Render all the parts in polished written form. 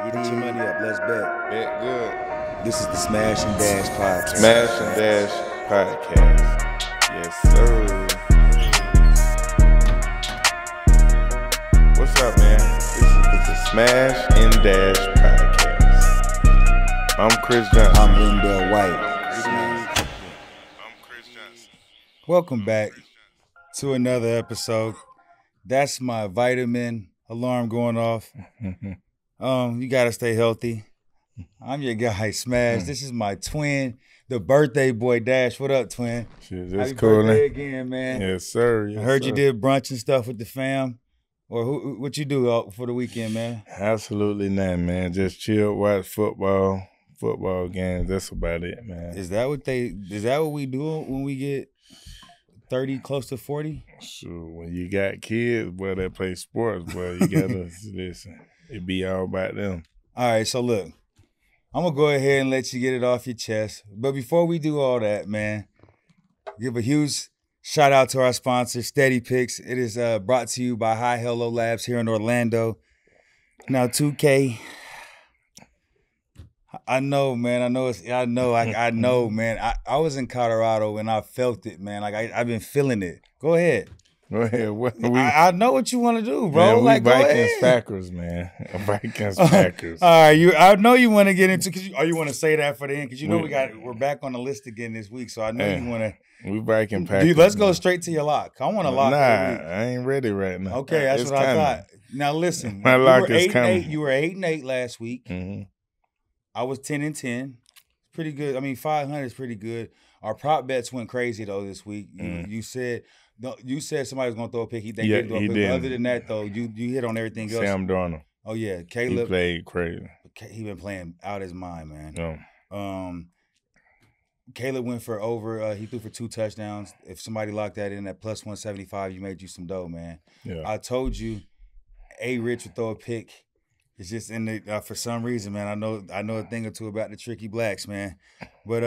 Get your money up. Let's bet. Bet good. This is the Smash and Dash podcast. Smash and Dash podcast. Yes, sir. What's up, man? This is the Smash and Dash podcast. I'm Chris Johnson. I'm LenDale White. I'm Chris Johnson. Welcome back to another episode. That's my vitamin alarm going off. You gotta stay healthy. I'm your guy, Smash. This is my twin, the birthday boy, Dash. What up, twin? Shit, that's Happy cool. birthday again, man. Yes, sir. Yes, I heard sir. you did brunch and stuff with the fam. Or what you do for the weekend, man? Absolutely nothing, man. Just chill, watch football games. That's about it, man. Is that what we do when we get 30, close to 40? Sure. When you got kids, boy, that play sports, boy, you gotta listen. It be all about them. All right, so look, I'm gonna go ahead and let you get it off your chest. But before we do all that, man, give a huge shout out to our sponsor, SteadyPicks. It is brought to you by High Hello Labs here in Orlando. Now, 2K. I know, man. I know, man. I was in Colorado and I felt it, man. Like I've been feeling it. Go ahead. Go ahead. I know what you want to do, bro. Man, like, Vikings Packers, man. Vikings Packers. All right, I know you want to get into you want to say that for the end because you know we're back on the list again this week, so I know you want to. We Viking Packers. Dude, let's go straight to your lock. I want to lock. Nah, I ain't ready right now. Okay, that's what I thought. Now listen, my lock is coming. You were 8-8 last week. Mm-hmm. I was 10-10. Pretty good. I mean, 500 is pretty good. Our prop bets went crazy though this week. You said somebody was gonna throw a pick. He didn't throw a pick. Other than that, though, you hit on everything else. Sam Darnold. Oh yeah, Caleb. He played crazy. He been playing out his mind, man. Yeah. Caleb went for over. He threw for 2 touchdowns. If somebody locked that in at plus 175, you made you some dough, man. Yeah. I told you, Rich would throw a pick. It's just in the for some reason, man. I know a thing or two about the tricky blacks, man. But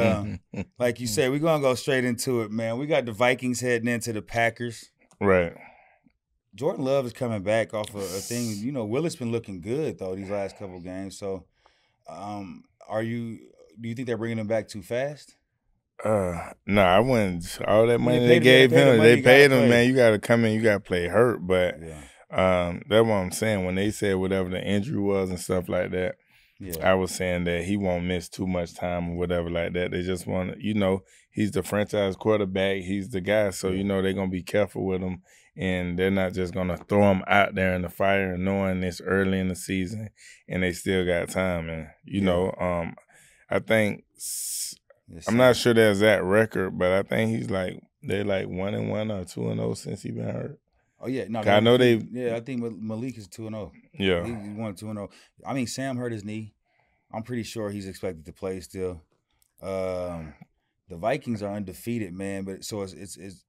like you said, we're gonna go straight into it, man. We got the Vikings heading into the Packers. Right. Jordan Love is coming back off of a thing. You know, Willis been looking good though these last couple games. So, do you think they're bringing him back too fast? No, I wouldn't. All that money they gave him, they paid him, man. You got to come in, you got to play hurt. But that's what I'm saying. When they said whatever the injury was and stuff like that, I was saying that he won't miss too much time or whatever like that. They just want to, he's the franchise quarterback. He's the guy. So, they're going to be careful with him. And they're not just going to throw him out there in the fire knowing it's early in the season and they still got time. And, I think I'm not sure the exact record, but I think they're like 1-1 or 2-0 since he been hurt. Oh yeah, no. I know they. Yeah, I think Malik is 2-0. Yeah, he won 2-0. I mean, Sam hurt his knee. I'm pretty sure he's expected to play still. The Vikings are undefeated, man. But so it's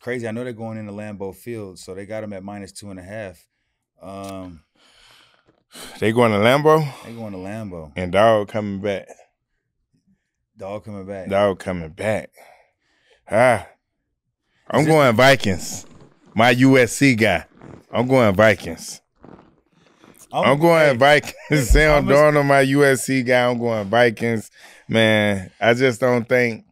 crazy. I know they're going into Lambeau Field, so they got him at minus 2.5. They going to Lambeau. They going to Lambeau. And Dog coming back. Dog coming back. I'm going Vikings. My USC guy. I'm going Vikings. I'm going Vikings. Sam Darnold, my USC guy. I'm going Vikings. Man, I just don't think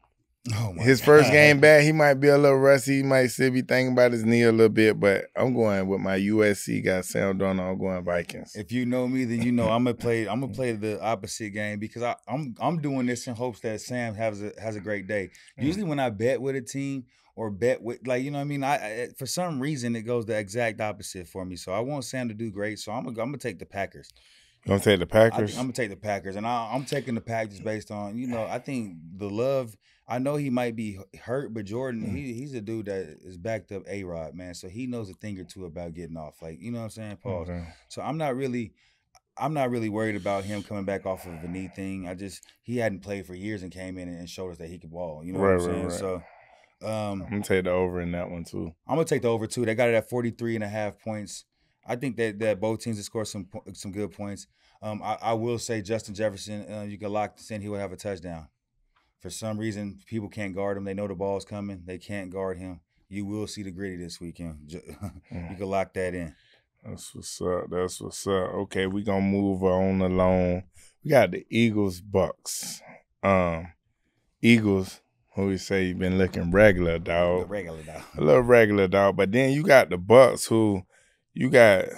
his first game back, he might be a little rusty. He might still be thinking about his knee a little bit, but I'm going with my USC guy, Sam Darnold. I'm going Vikings. If you know me, then you know I'm gonna play the opposite game because I'm doing this in hopes that Sam has a great day. Usually when I bet with a team or bet with I for some reason it goes the exact opposite for me. So I want Sam to do great. So I'm gonna take the Packers. You gonna take the Packers? I'm gonna take the Packers, and I'm taking the Packers based on I think the Love. I know he might be hurt, but Jordan, he's a dude that is backed up A-Rod, man. So he knows a thing or two about getting off. Like, you know what I'm saying? Pause. Okay. So I'm not really worried about him coming back off of a knee thing. He hadn't played for years and came in and showed us that he could ball. You know what I'm saying? Right. So I'm gonna take the over in that one too. I'm gonna take the over too. They got it at 43.5 points. I think that both teams have scored some good points. I will say Justin Jefferson, you can lock this in, he will have a touchdown. For some reason, people can't guard him. They know the ball's coming. They can't guard him. You will see the gritty this weekend. You can lock that in. That's what's up. That's what's up. Okay, we gonna move on along. We got the Eagles, Bucks. Eagles, who we say been looking regular, dog. A little regular, dog. But then you got the Bucks, who you got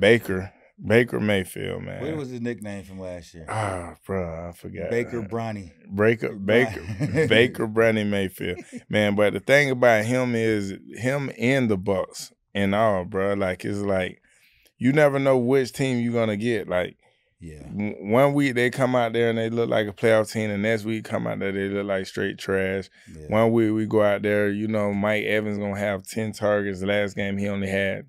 Baker Mayfield, man. What was his nickname from last year? Bro, I forgot. Baker Bronny. Baker Bronny Mayfield, man. But the thing about him is him and the Bucks and all, bro. Like it's like you never know which team you're gonna get. Like, yeah, 1 week they come out there and they look like a playoff team, and next week come out there they look like straight trash. Yeah. 1 week we go out there, you know, Mike Evans gonna have 10 targets. The last game he only had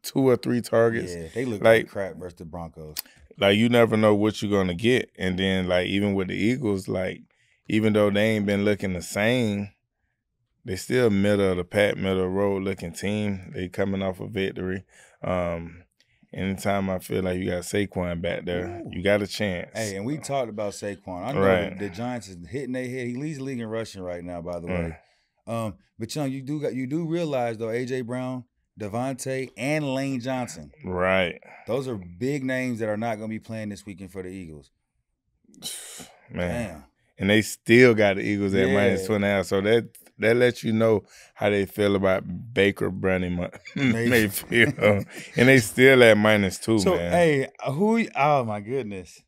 2 or 3 targets. Yeah, they look like crap versus the Broncos. Like, you never know what you're going to get. And then, like, even with the Eagles, like, even though they ain't been looking the same, they still middle of the pack, middle of the road looking team. They coming off a victory. Anytime I feel like you got Saquon back there, you got a chance. Hey, and we talked about Saquon. I know the Giants is hitting their head. He leads the league in rushing right now, by the way. But, you do realize, though, A.J. Brown, Devontae, and Lane Johnson. Right. Those are big names that are not going to be playing this weekend for the Eagles. Man. Damn. And they still got the Eagles at -2.5. So that lets you know how they feel about Baker Bronny Mayfield. And they still at -2, so, man. Hey, oh, my goodness.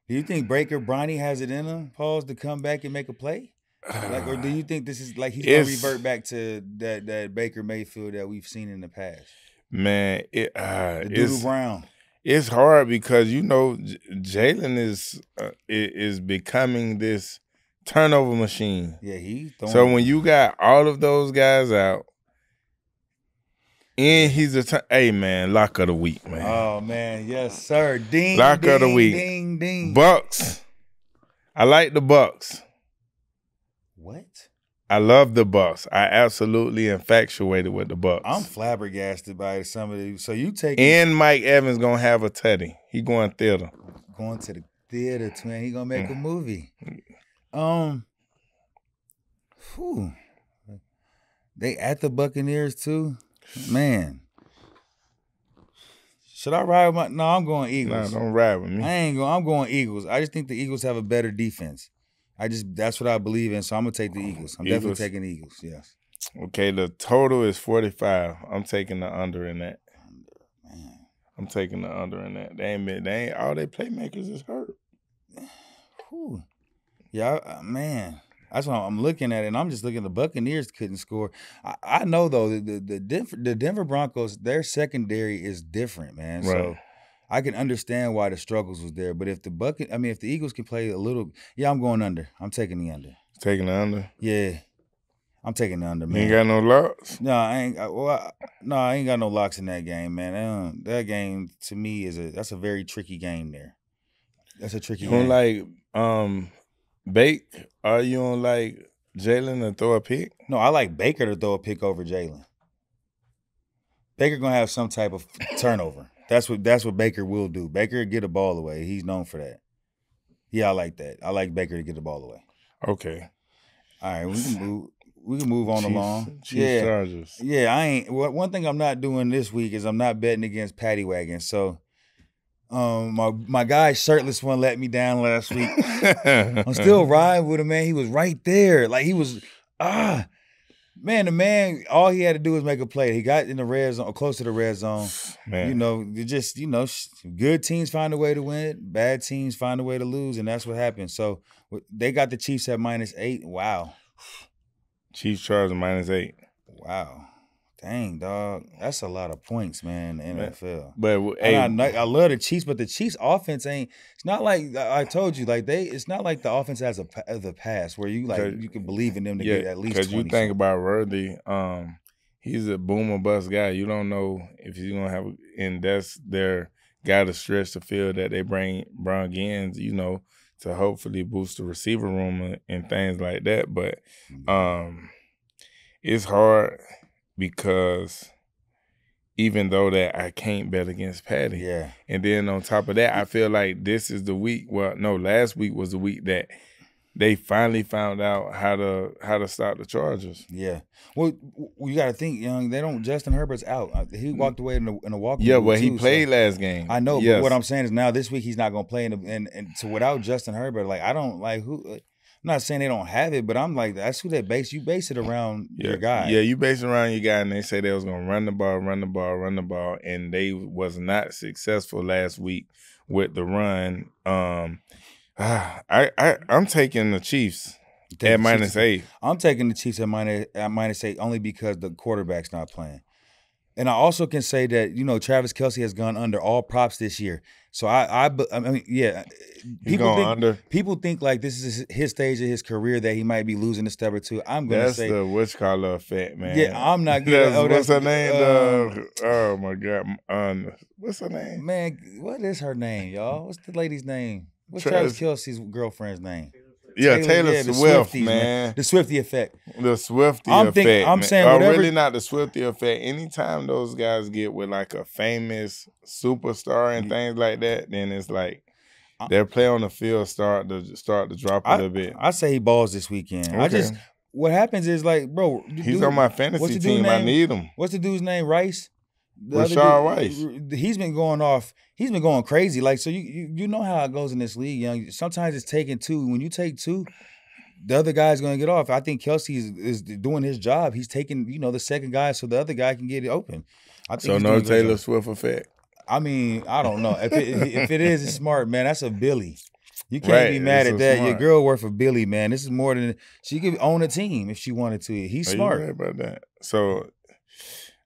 Do you think Baker Bronny has it in him, to come back and make a play? Like, or do you think this is like he's gonna revert back to that Baker Mayfield that we've seen in the past? Man, Doodle Brown. It's hard because you know Jalen is becoming this turnover machine. Yeah, so when you got all of those guys out, and he's hey man, lock of the week, man. Oh man, yes sir. Ding, lock ding, of the week. Ding, ding. Bucks. I like the Bucks. What? I love the Bucks. I absolutely infatuated with the Bucks. I'm flabbergasted by some of these. So you take and Mike Evans gonna have a tutty. He going theater. Going to the theater, twin. He gonna make a movie. They at the Buccaneers too, man. Should I ride with my? No, I'm going Eagles. No, don't ride with me. I'm going Eagles. I just think the Eagles have a better defense. That's what I believe in, so I'm gonna take the Eagles. I'm definitely taking the Eagles, yes. Okay, the total is 45. I'm taking the under in that. Man. I'm taking the under in that. They ain't all their playmakers is hurt. Whew. Yeah, man. That's why I'm looking at it, and I'm just looking at the Buccaneers couldn't score. I know though the Denver Broncos, their secondary is different, man. Right. So I can understand why the struggles was there, but if the Eagles can play a little, I'm going under. I'm taking the under. Taking the under? Yeah, I'm taking the under, man. You ain't got no locks? No, I ain't. I ain't got no locks in that game, man. That game to me that's a very tricky game there. That's a tricky game. You don't like Bake? Are you on like Jalen to throw a pick? No, I like Baker to throw a pick over Jalen. Baker gonna have some type of turnover. That's what Baker will do. Baker get a ball away. He's known for that. Yeah, I like that. I like Baker to get the ball away. Okay. All right, we can move on along. Chiefs Chargers. Yeah, one thing I'm not doing this week is I'm not betting against Paddy Wagon. So my guy shirtless one let me down last week. I'm still riding with him, man. He was right there. Like he was man, the man, all he had to do was make a play. He got in the red zone, close to the red zone. Man. Good teams find a way to win. Bad teams find a way to lose, and that's what happened. So they got the Chiefs at -8. Wow. Chiefs Chargers -8. Wow. Dang, dog. That's a lot of points, man, in the NFL. But I love the Chiefs, but the Chiefs offense it's not like I told you, it's not like the offense has the pass where you can believe in them to get at least 20. Because you think about Worthy, he's a boom or bust guy. You don't know if he's gonna have, and that's their guy to stretch the field that they bring in, to hopefully boost the receiver room and things like that. But it's hard. Because even though that I can't bet against Patty. Yeah. And then on top of that, I feel like this is the week. Well, no, last week was the week that they finally found out how to stop the Chargers. Yeah. Well, you got to think, young. They don't. Justin Herbert's out. He walked away in a walk. Yeah, but he played last game. I know, but what I'm saying is now this week he's not going to play. And so without Justin Herbert, like I don't like who. I'm not saying they don't have it, but I'm like that's who you base it around your guy. Yeah, you base it around your guy, and they say they was going to run the ball, and they was not successful last week with the run. I'm taking the Chiefs at -8. I'm taking the Chiefs at -8 only because the quarterback's not playing. And I also can say that, Travis Kelce has gone under all props this year. So I mean, yeah. People think like this is his stage of his career that he might be losing a step or two. I'm going to say. That's the witch-collar effect, man. Yeah, I'm not getting. What's her name? Oh, my God. What's her name? Man, what is her name, y'all? What's the lady's name? What's Travis Kelce's girlfriend's name? Yeah, Taylor Swift, man. The Swiftie effect. The Swiftie effect. I'm saying whatever. Really not the Swiftie effect. Anytime those guys get with like a famous superstar and things like that, then it's like their play on the field start to drop a little bit. I say he balls this weekend. Okay. What happens is like, bro. He's on my fantasy team. I need him. What's the dude's name? Rice? Rashard Rice. He's been going off. He's been going crazy. Like, so you know how it goes in this league, young. Sometimes it's taking two. When you take two, the other guy's going to get off. I think Kelce is doing his job. He's taking, the second guy so the other guy can get it open. I think so no Taylor Swift effect. I mean, I don't know. If it is, it's smart, man. That's a Billy. You can't be mad at that. Your girl worked for Billy, man. This is more than she could own a team if she wanted to. He's smart. You right about that. So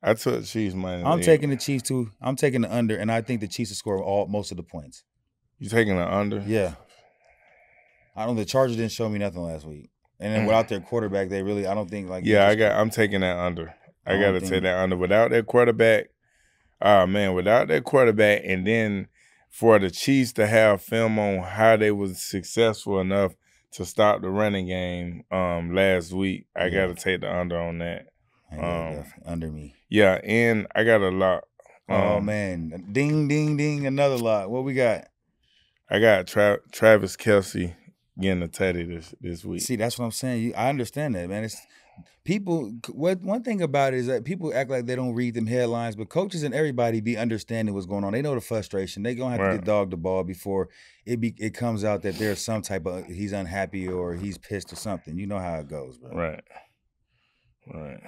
I took Chiefs money. I'm taking the Chiefs too. I'm taking the under, and I think the Chiefs will score most of the points. You taking the under? Yeah. I don't. The Chargers didn't show me nothing last week, and then without their quarterback, they really. I don't think like. Yeah, I'm taking that under. I got to take that under. Without their quarterback, without their quarterback, and then for the Chiefs to have film on how they was successful enough to stop the running game last week, I got to take the under on that. Under me. Yeah, and I got a lot. Oh man, ding, ding, ding! Another lot. What we got? I got Travis Kelce getting a teddy this week. See, that's what I'm saying. I understand that, man. It's people. One thing about it is that people act like they don't read them headlines, but coaches and everybody be understanding what's going on. They know the frustration. They gonna have to get dogged the ball before it comes out that there's some type of he's unhappy or he's pissed or something. You know how it goes, bro. Right.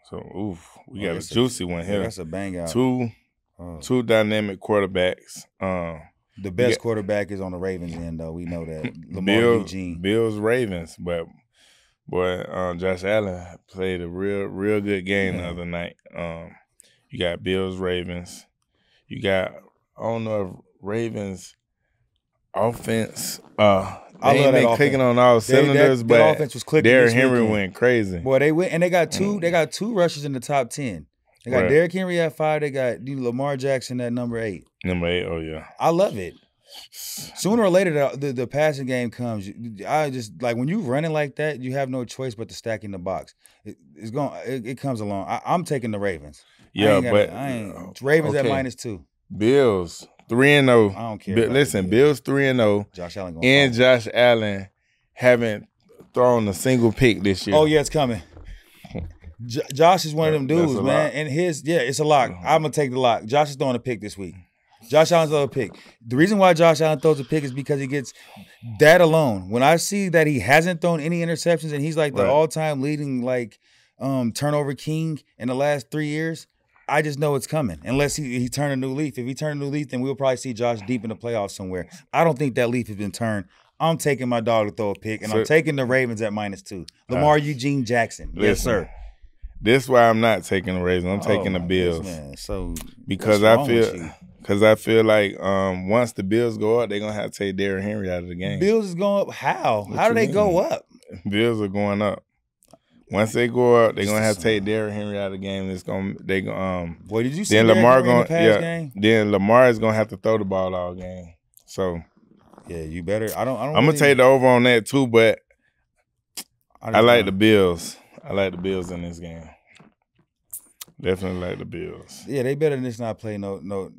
So, we got a juicy one here. That's a bang out. Two dynamic quarterbacks. The best quarterback is on the Ravens end, though. We know that. Lamar Eugene. Bills Ravens, but boy, Josh Allen played a real good game the other night. You got Bills Ravens. You got Ravens offense. They ain't been clicking on all cylinders, but that offense was clicking. Derrick Henry went crazy. Boy, they went and they got two. They got two rushers in the top 10. They got Derrick Henry at 5. They got Lamar Jackson at number 8. Number 8, oh yeah. I love it. Sooner or later, the passing game comes. I just like when you running like that, you have no choice but to stack in the box. It comes along. I'm taking the Ravens. Yeah, Ravens at -2. Bills 3-0. I don't care. Listen, Bills 3-0. Josh Allen Josh Allen haven't thrown a single pick this year. Oh yeah, it's coming. Josh is one of them dudes, man. And it's a lock. I'm gonna take the lock. Josh is throwing a pick this week. Josh Allen's throwing a pick. The reason why Josh Allen throws a pick is because he gets that alone. When I see that he hasn't thrown any interceptions and he's like the all-time leading turnover king in the last 3 years, I just know it's coming. Unless he turned a new leaf. If he turned a new leaf, then we'll probably see Josh deep in the playoffs somewhere. I don't think that leaf has been turned. I'm taking my dog to throw a pick, and I'm taking the Ravens at -2. Lamar Eugene Jackson. Yes, sir. This is why I'm not taking the Ravens. I'm taking the Bills. Man. So because I feel like once the Bills go up, they're gonna have to take Derrick Henry out of the game. Bills is going up. How? How do they go up? Bills are going up. Once they go up, they're gonna have to take Derrick Henry out of the game. Boy, did you see then Lamar game? Then Lamar is gonna have to throw the ball all game. So yeah, you better. I'm gonna take the over on that too, but I like the Bills. I like the Bills in this game. Definitely like the Bills. Yeah, they better not play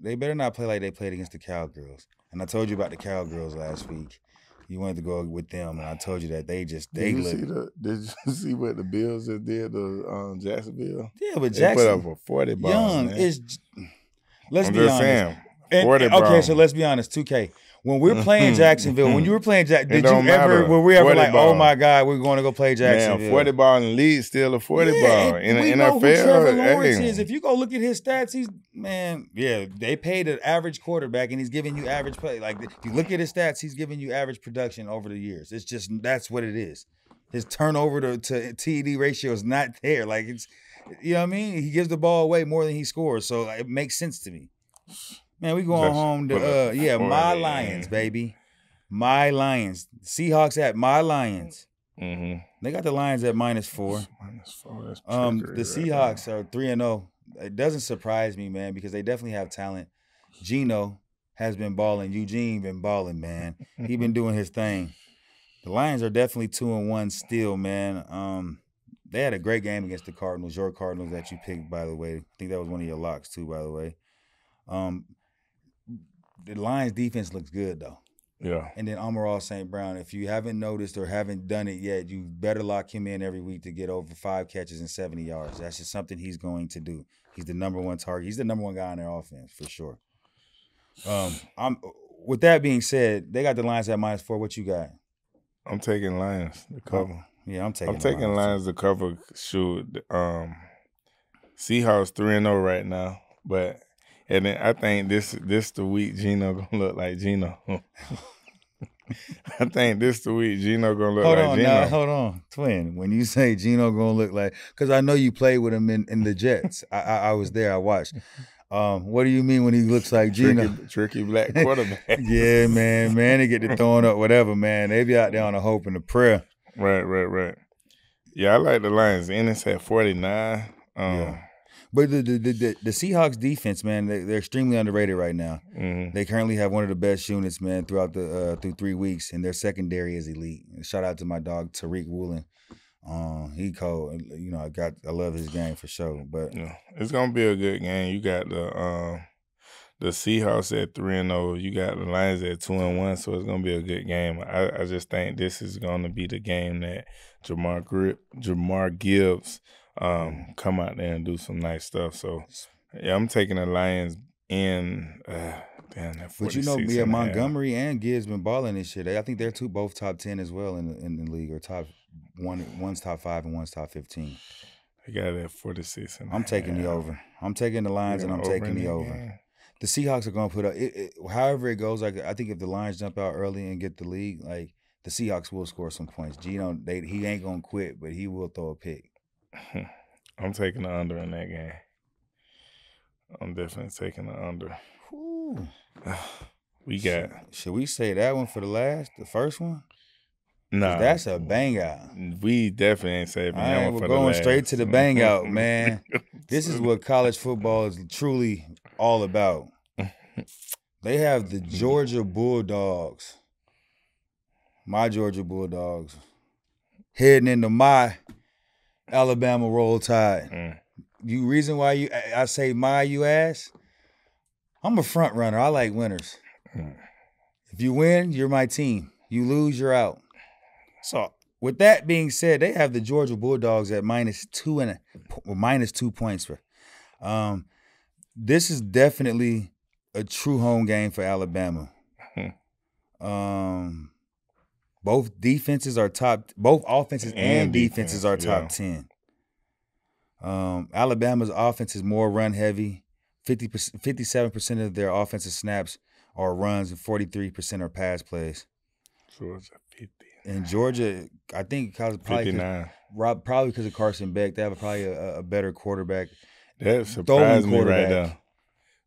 they better not play like they played against the Cowgirls. And I told you about the Cowgirls last week. You wanted to go with them, and I told you that they Did you see what the Bills just did to Jacksonville? Yeah, but they put up a 40 ball. Young man. is. Let's I'm be just honest. saying, 40 okay, ball. so let's be honest. 2K. When we're playing Jacksonville, when you were playing did you ever? Matter. Were we ever like, ball. oh my God, we're going to go play Jacksonville? Man, 40 ball in the league is still a 40 ball in the NFL. Know who Trevor Lawrence is. If you go look at his stats, they paid an average quarterback and he's giving you average play. Like if you look at his stats, he's giving you average production over the years. It's just that's what it is. His turnover to TD ratio is not there. Like it's, you know what I mean? He gives the ball away more than he scores, so it makes sense to me. Man, we going home to my Lions, baby. My Lions. Seahawks at my Lions. Mm-hmm. They got the Lions at -4. -4. That's the Seahawks are 3-0. It doesn't surprise me, man, because they definitely have talent. Geno has been balling. Eugene been balling, man. He been doing his thing. The Lions are definitely 2-1 still, man. They had a great game against the Cardinals, your Cardinals that you picked, by the way. I think that was one of your locks, too, by the way. The Lions defense looks good, though. Yeah. And then Amon-Ra St. Brown, if you haven't noticed or haven't done it yet, you better lock him in every week to get over 5 catches and 70 yards. That's just something he's going to do. He's the number one target. He's the number one guy on their offense, for sure. With that being said, they got the Lions at -4. What you got? I'm taking Lions to cover. Yeah, I'm taking Lions to cover. Shoot, Seahawks 3-0 right now, but and then I think this the week Geno gonna look like Geno. I think this the week Geno gonna look like Geno. Hold on, twin. When you say Geno gonna look like, because I know you played with him in the Jets. I was there. I watched. What do you mean when he looks like Geno? Tricky black quarterback. Yeah, man. They get to throwing up whatever, man. They be out there on a hope and a prayer. Right. Yeah, I like the Lions. Ennis at 49. Yeah. But the Seahawks defense, man, they're extremely underrated right now. Mm-hmm. They currently have one of the best units, man, throughout through 3 weeks, and their secondary is elite. Shout out to my dog Tariq Woolen. He cold. You know, I love his game for sure. But yeah, it's gonna be a good game. You got the Seahawks at 3-0. You got the Lions at 2-1. So it's gonna be a good game. I just think this is gonna be the game that Jamar Gibbs come out there and do some nice stuff. So yeah, I'm taking the Lions in. But you know, Montgomery and Gibbs been balling this shit. I think they're both top 10 as well in the league, or one's top 5 and one's top 15. They got it at 46. I'm taking the over. I'm taking the Lions and I'm taking the over. Game. The Seahawks are going to put up however it goes. Like I think if the Lions jump out early and get the lead, like the Seahawks will score some points. Geno, he ain't going to quit, but he will throw a pick. I'm taking the under in that game. I'm definitely taking the under. Whew. We got. Should we say that one for the first one? Nah, that's a bang out. We definitely ain't saving that one for the last. We're going straight to the bang out, man. This is what college football is truly all about. They have the Georgia Bulldogs, my Georgia Bulldogs, heading into my Alabama Roll Tide. Reason why I say you ask? I'm a front runner. I like winners. If you win, you're my team. You lose, you're out. So with that being said, they have the Georgia Bulldogs at -2 points. This is definitely a true home game for Alabama. Both offenses and defenses are top 10. Alabama's offense is more run heavy. 57% of their offensive snaps are runs and 43% are pass plays. Georgia 50. And Georgia, I think probably 59. Probably because of Carson Beck, they have probably a better quarterback. That surprised me right there.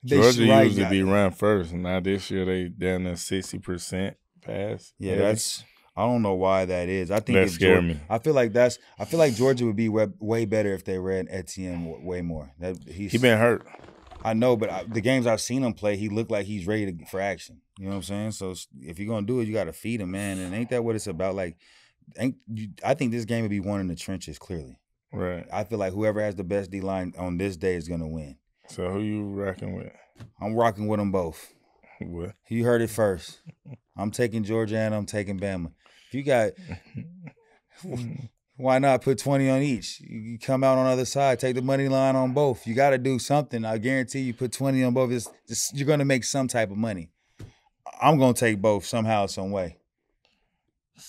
Georgia usually be run first. Now this year they down to 60% pass. Yeah, I don't know why that is. I think that scared me. I feel like Georgia would be way better if they ran Etienne way more. He been hurt. I know, but the games I've seen him play, he looked like he's ready for action. You know what I'm saying? So if you're gonna do it, you got to feed him, man. And ain't that what it's about? Like, I think this game would be won in the trenches. Clearly, right? I feel like whoever has the best D line on this day is gonna win. So who you rocking with? I'm rocking with them both. What? You heard it first. I'm taking Georgia and I'm taking Bama. If you got, why not put 20 on each? You come out on the other side, take the money line on both. You got to do something. I guarantee you put 20 on both. You're going to make some type of money. I'm going to take both somehow, some way.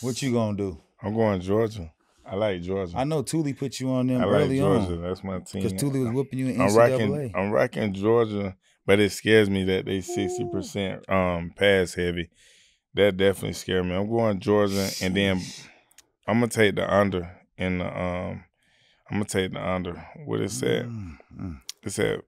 What you going to do? I'm going Georgia. I like Georgia. I know Thule put you on them early on. Georgia. That's my team. Because Thule was whooping you in NCAA. I'm rocking Georgia, but it scares me that they 60% pass heavy. That definitely scares me. I'm going Georgia, and then I'm gonna take the under in the I'm gonna take the under. What is that? It's at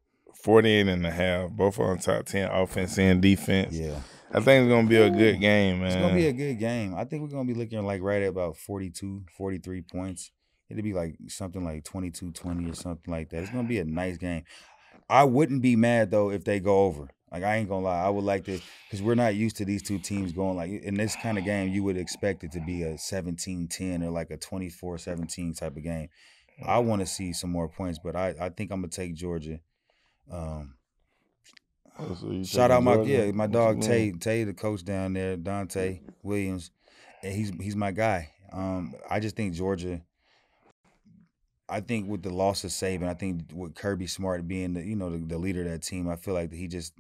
48.5. Both on top 10 offense and defense. Yeah. I think it's going to be a good game, man. It's going to be a good game. I think we're going to be looking like right at about 42, 43 points. It'll be like something like 22-20 or something like that. It's going to be a nice game. I wouldn't be mad, though, if they go over. Like, I ain't going to lie. I would like to, because we're not used to these two teams going, like, in this kind of game, you would expect it to be a 17-10 or like a 24-17 type of game. I want to see some more points, but I think I'm going to take Georgia. Shout out my dog Tay, the coach down there, Dante Williams. And he's my guy. I just think Georgia. I think with the loss of Saban, I think with Kirby Smart being the leader of that team, I feel like he just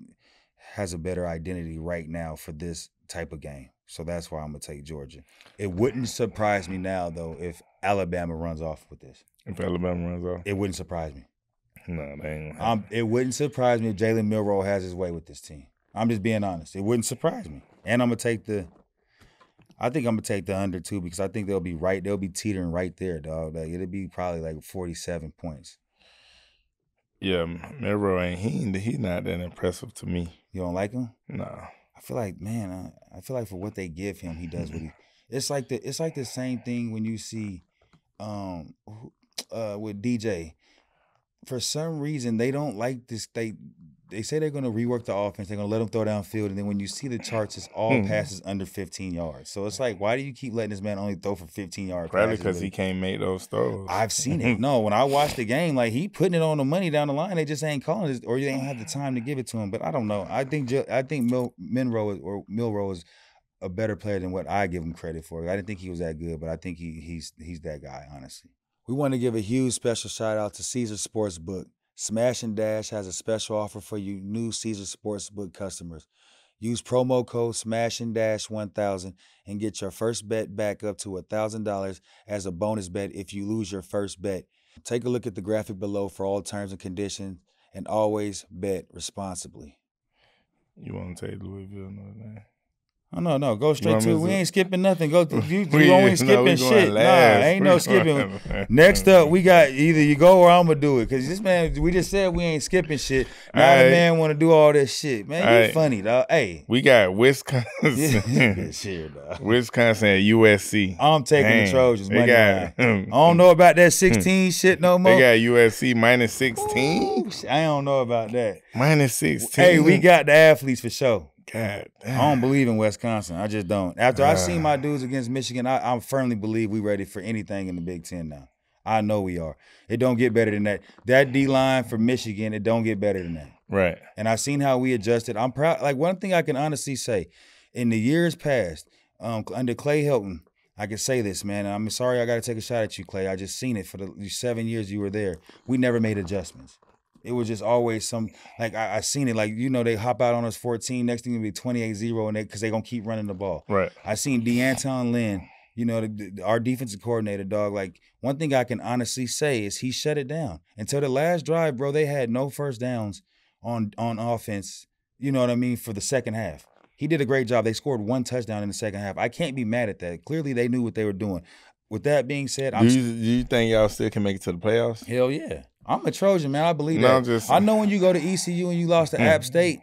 has a better identity right now for this type of game. So that's why I'm gonna take Georgia. It wouldn't surprise me now though if Alabama runs off with this. If Alabama runs off, it wouldn't surprise me. No, they ain't gonna happen. It wouldn't surprise me if Jalen Milroe has his way with this team. I'm just being honest. It wouldn't surprise me. And I think I'm gonna take the under too because I think they'll be teetering right there, dog. Like it'll be probably like 47 points. Yeah, Milroe he's not that impressive to me. You don't like him? No. I feel like, man, I feel like for what they give him, he does what he. It's like the same thing when you see, with DJ. For some reason, they don't like this. They say they're going to rework the offense. They're going to let him throw downfield. And then when you see the charts, it's all passes under 15 yards. So it's like, why do you keep letting this man only throw for 15 yards? Probably because he can't make those throws. I've seen it. No, when I watched the game, like he putting it on the money down the line. They just ain't calling it, or you ain't have the time to give it to him. But I don't know. I think Milroe is a better player than what I give him credit for. I didn't think he was that good, but I think he's that guy, honestly. We want to give a huge special shout out to Caesar Sportsbook. Smash and Dash has a special offer for you new Caesar Sportsbook customers. Use promo code Smash and Dash 1000 and get your first bet back up to $1,000 as a bonus bet if you lose your first bet. Take a look at the graphic below for all terms and conditions, and always bet responsibly. You want to take Louisville, Notre Dame? Oh, no. Go straight to it. We ain't skipping nothing. Go. You only skipping shit. Ain't no skipping. Next up, we got either you go or I'm going to do it. Because this man, we just said we ain't skipping shit. Now the man want to do all this shit. Man, you funny, dog. Hey. We got Wisconsin. Shit, dog. Wisconsin at USC. I'm taking the Trojans. Money line. I don't know about that 16 shit no more. They got USC minus 16. Ooh, I don't know about that. Minus 16. Hey, we got the athletes for sure. God damn. I don't believe in Wisconsin. I just don't. After I seen my dudes against Michigan, I firmly believe we ready for anything in the Big Ten now. I know we are. It don't get better than that. That D-line for Michigan, it don't get better than that. Right. And I seen how we adjusted. I'm proud. Like, one thing I can honestly say, in the years past, under Clay Helton, I can say this, man. I'm sorry I got to take a shot at you, Clay. I just seen it for the 7 years you were there. We never made adjustments. It was just always some, like, I seen it, like, they hop out on us 14, next thing it'll be 28-0, because they going to keep running the ball. Right. I seen DeAnton Lynn, our defensive coordinator, dog, like, one thing I can honestly say is he shut it down. Until the last drive, bro, they had no first downs on offense, you know what I mean, for the second half. He did a great job. They scored one touchdown in the second half. I can't be mad at that. Clearly, they knew what they were doing. With that being said, do you think y'all still can make it to the playoffs? Hell yeah. I'm a Trojan, man. I believe that. I know when you go to ECU and you lost to App State,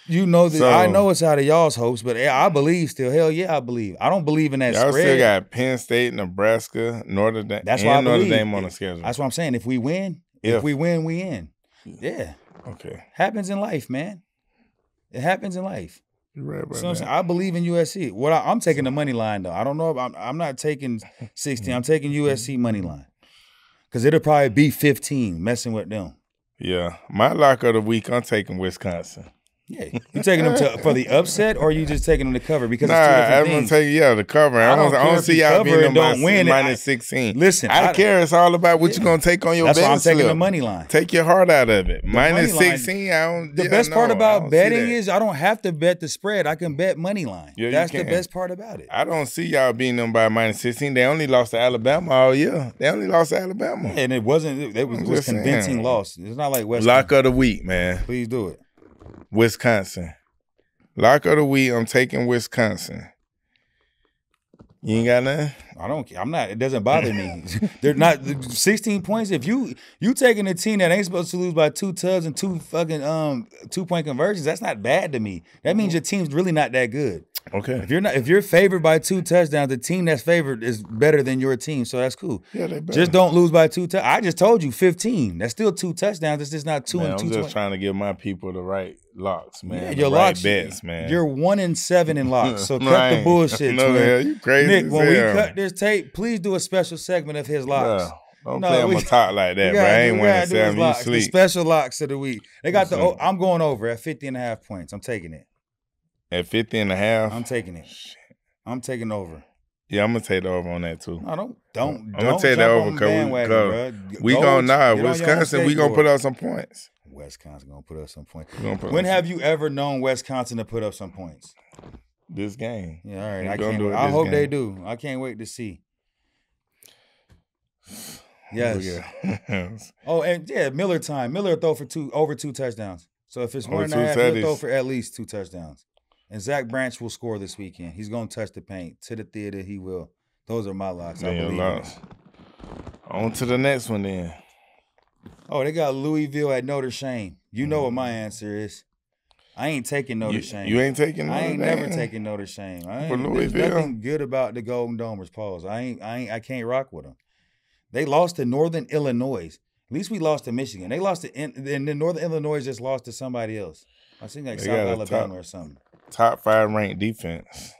you know that. I know it's out of y'all's hopes, but I believe still. Hell yeah, I believe. I don't believe in that y'all spread. Still got Penn State, Nebraska, Notre Dame, Notre Dame on the schedule. That's what I'm saying. If we win, we in. Yeah. Okay. Happens in life, man. It happens in life. You're right about So that. I believe in USC. I'm taking the money line though. I don't know. I'm not taking 16. I'm taking USC money line. Because it'll probably be 15 messing with them. Yeah. My lock of the week, I'm taking Wisconsin. Yeah, you taking them for the upset, or you just taking them to cover? Because it's two different I'm things. gonna take the cover. I don't see y'all being them by minus 16. Listen, I care. It's all about what you're gonna take on your bet. That's why I'm taking slip. The money line. Take your heart out of it. Minus 16. The best part about betting is I don't have to bet the spread. I can bet money line. Yeah, that's the best part about it. I don't see y'all beating them by minus 16. They only lost to Alabama all year. Yeah, and it wasn't. It was convincing loss. It's not like West. Lock of the week, man. Please do it. Wisconsin. Lock of the week, I'm taking Wisconsin. You ain't got nothing? I'm not. It doesn't bother me. They're not 16 points. If you taking a team that ain't supposed to lose by 2 tubs and 2 fucking 2-point conversions, that's not bad to me. That means your team's really not that good. Okay. If you're favored by 2 touchdowns, the team that's favored is better than your team, so that's cool. Yeah, they better. Just don't lose by 2 touchdowns. I just told you 15. That's still 2 touchdowns. It's just not 2 and 2. I'm just trying to give my people the right locks, man. Yeah, your right locks, bets, man. You're 1-7 in locks, so cut the bullshit. No, man. You crazy. Nick, when we cut this tape, please do a special segment of his locks. Yeah. Don't play him a talk like that, bro. I ain't 1-7. You sleep. The special locks of the week. They got I'm going over at 50.5 points. I'm taking it. At 50.5? I'm taking it. I'm taking over. Yeah, I'm gonna take the over on that too. No, don't. I'm gonna take the over because we gonna Wisconsin. We gonna put up some points. Wisconsin gonna put up some points. When have you ever known Wisconsin to put up some points? This game. Yeah, all right. I can't wait. I hope they do. I can't wait to see. Yes. Oh, and yeah, Miller time. Miller throw for over 2 touchdowns. So if it's 1.5, he'll throw for at least 2 touchdowns. And Zach Branch will score this weekend. He's going to touch the paint. To the theater, he will. Those are my locks. I believe. On to the next one then. Oh, they got Louisville at Notre Dame. You know what my answer is. I ain't taking Notre Dame. You ain't taking Notre Dame? I ain't never taking Notre Dame. There's nothing good about the Golden Domers, pause. I can't rock with them. They lost to Northern Illinois. At least we lost to Michigan. They lost to, and then Northern Illinois just lost to somebody else. I think like South Alabama or something. Top 5 ranked defense,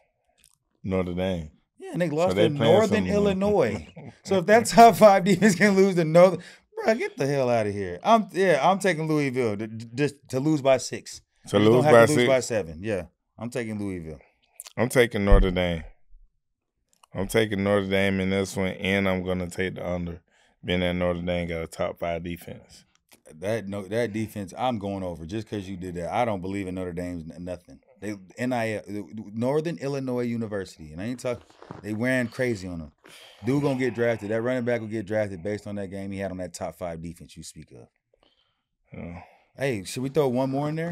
Notre Dame. Yeah, and they lost to Northern Illinois. So if that top 5 defense can lose to Northern, bro, get the hell out of here. I'm taking Louisville to lose by 6. To lose by 6? Lose by 7. Yeah, I'm taking Louisville. I'm taking Notre Dame. I'm taking Notre Dame in this one, and I'm gonna take the under. Being that Notre Dame got a top 5 defense. That defense, I'm going over just because you did that. I don't believe in Notre Dame's nothing. They Northern Illinois University, and I ain't talking. They ran crazy on them. Dude gonna get drafted. That running back will get drafted based on that game he had on that top 5 defense you speak of. Yeah. Hey, should we throw one more in there?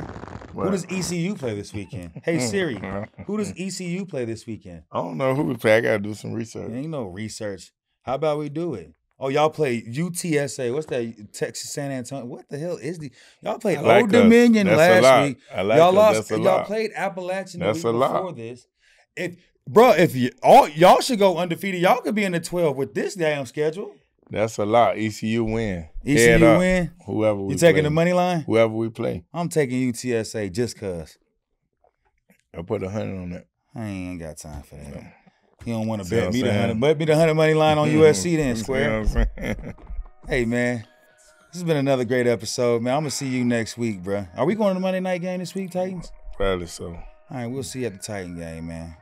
What? Who does ECU play this weekend? Hey Siri, who does ECU play this weekend? I don't know who we play. I gotta do some research. Ain't no research. How about we do it? Oh, y'all play UTSA. What's that? Texas San Antonio. What the hell is y'all played Old Dominion last week. Y'all lost. Y'all played Appalachian the week before this. If y'all should go undefeated. Y'all could be in the 12 with this damn schedule. That's a lot. ECU win. ECU win. Whoever we you taking the money line? Whoever we play. I'm taking UTSA just cause. I put 100 on that. I ain't got time for that. No. You don't want to bet me the 100, but be the 100 money line on USC then, Square. Hey, man. This has been another great episode, man. I'm going to see you next week, bro. Are we going to the Monday night game this week, Titans? Probably so. All right, we'll see you at the Titan game, man.